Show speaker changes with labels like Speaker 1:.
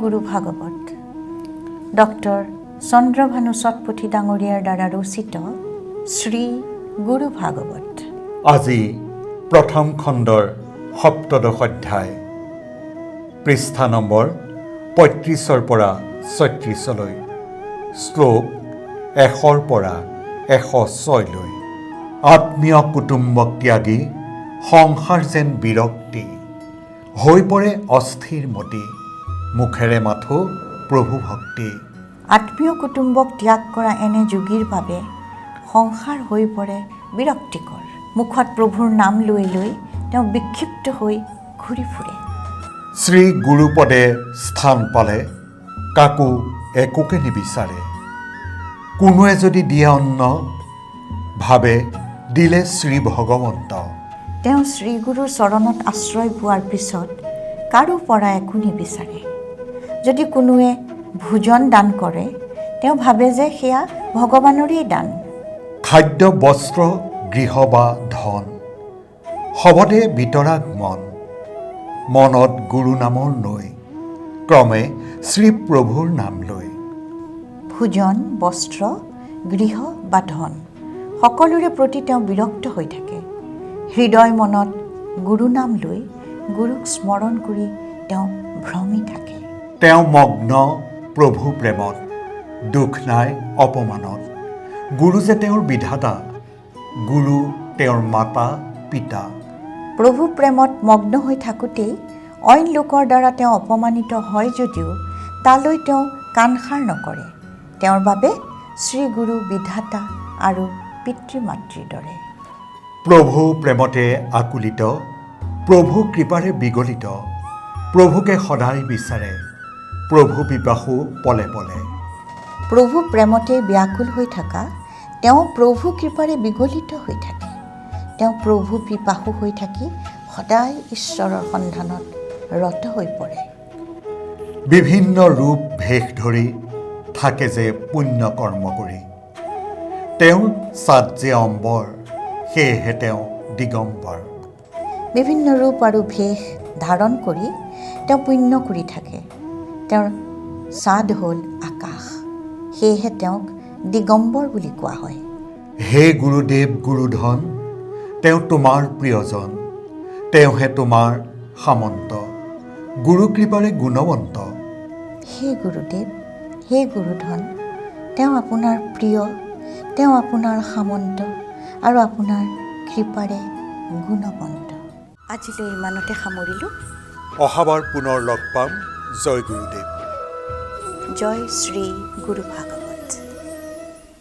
Speaker 1: গুৰু Bhagavat doctor Chandrabhanu সতপুথি ডাঙৰীয়াৰ দ্বাৰা ৰচিত শ্ৰী গুৰু ভাগৱত।
Speaker 2: আজি প্ৰথম খণ্ডৰ সপ্তদশ অধ্যায়, পৃষ্ঠা নম্বৰ ৩৫-ৰ পৰা ৩৬লৈ, শ্লোক ১০০-ৰ পৰা ১০৬লৈ। আত্মীয় কুটুম্বক ত্যাগী সংসাৰ যেন বিৰক্তি, হৈ পৰে অস্থিৰ মতি, মুখেৰে মাথো প্ৰভু ভক্তি।
Speaker 1: আত্মীয় কুটুম্বক ত্যাগ কৰা এনে যোগীৰ বাবে সংসাৰ হৈ পৰে বিৰক্তিকৰ। মুখত প্ৰভুৰ নাম লৈ লৈ তেওঁ বিক্ষিপ্ত হৈ ঘূৰি ফুৰে।
Speaker 2: শ্ৰী গুৰুপদে স্থান পালে কাকো একোকে নিবিচাৰে। কোনোৱে যদি দিয়ে অন্ন, ভাবে দিলে শ্ৰী ভগৱন্ত।
Speaker 1: তেওঁ শ্ৰীগুৰুৰ চৰণত আশ্ৰয় পোৱাৰ পিছত কাৰো পৰা একো নিবিচাৰে। যদি কোনোৱে ভোজন দান কৰে, তেওঁ ভাবে যে সেয়া ভগৱানৰেই দান।
Speaker 2: খাদ্য বস্ত্ৰ গৃহ বা ধন, সবতে বিতৰাগ মন, মনত গুৰু নামৰ নৈ, ক্ৰমে শ্ৰী প্ৰভুৰ নাম লৈ।
Speaker 1: ভোজন বস্ত্ৰ গৃহ বা ধন সকলোৰে প্ৰতি তেওঁ বিৰক্ত হৈ থাকে। হৃদয় মনত গুৰু নাম লৈ গুৰুক স্মৰণ কৰি তেওঁ ভ্ৰমি থাকে।
Speaker 2: তেওঁ মগ্ন প্ৰভু প্ৰেমত, দুখ নাই অপমানত। গুৰু যে তেওঁৰ বিধাতা, গুৰু তেওঁৰ মাতা পিতা।
Speaker 1: প্ৰভু প্ৰেমত মগ্ন হৈ থাকোঁতেই অইন লোকৰ দ্বাৰা তেওঁ অপমানিত হয় যদিও তালৈ তেওঁ কাণসাৰ নকৰে। তেওঁৰ বাবে শ্ৰীগুৰু বিধাতা আৰু পিতৃ মাতৃৰ দৰে।
Speaker 2: প্ৰভু প্ৰেমতে আকুলিত, প্ৰভু কৃপাৰে বিগলিত, প্ৰভুকে সদায় বিচাৰে, প্ৰভু পিপাসু পলে পলে।
Speaker 1: প্ৰভু প্ৰেমতে ব্যাকুল হৈ থকা, তেওঁ প্ৰভু কৃপাৰে বিগলিত হৈ থাকে। তেওঁ প্ৰভু পিপাসু হৈ থাকি সদায় ঈশ্বৰৰ সন্ধানত ৰত হৈ পৰে।
Speaker 2: বিভিন্ন ৰূপ ভেষ ধৰি থাকে যে পুণ্য কৰ্ম কৰি, তেওঁৰ চাত যে অম্বৰ, সেয়েহে তেওঁ দিগম্বৰ।
Speaker 1: বিভিন্ন ৰূপ আৰু ভেষ ধাৰণ কৰি তেওঁ পুণ্য কৰি থাকে। তেওঁৰ চাদ হ'ল আকাশ, সেয়েহে তেওঁক দিগম্বৰ বুলি কোৱা হয়।
Speaker 2: হে গুৰুদেৱ গুৰুধন, তেওঁ তোমাৰ প্ৰিয়জন, তেওঁহে তোমাৰ সামন্ত, গুৰু কৃপাৰে গুণৱন্ত।
Speaker 1: হে গুৰুদেৱ, হে গুৰুধন, তেওঁ আপোনাৰ প্ৰিয়, তেওঁ আপোনাৰ সামন্ত আৰু আপোনাৰ কৃপাৰে গুণৱন্ত। আজিলৈ ইমানতে সামৰিলোঁ।
Speaker 2: অহাবাৰ পুনৰ লগ পাম। জয় গুৰুদেৱ।
Speaker 1: জয় শ্ৰী গুৰু ভাগৱত।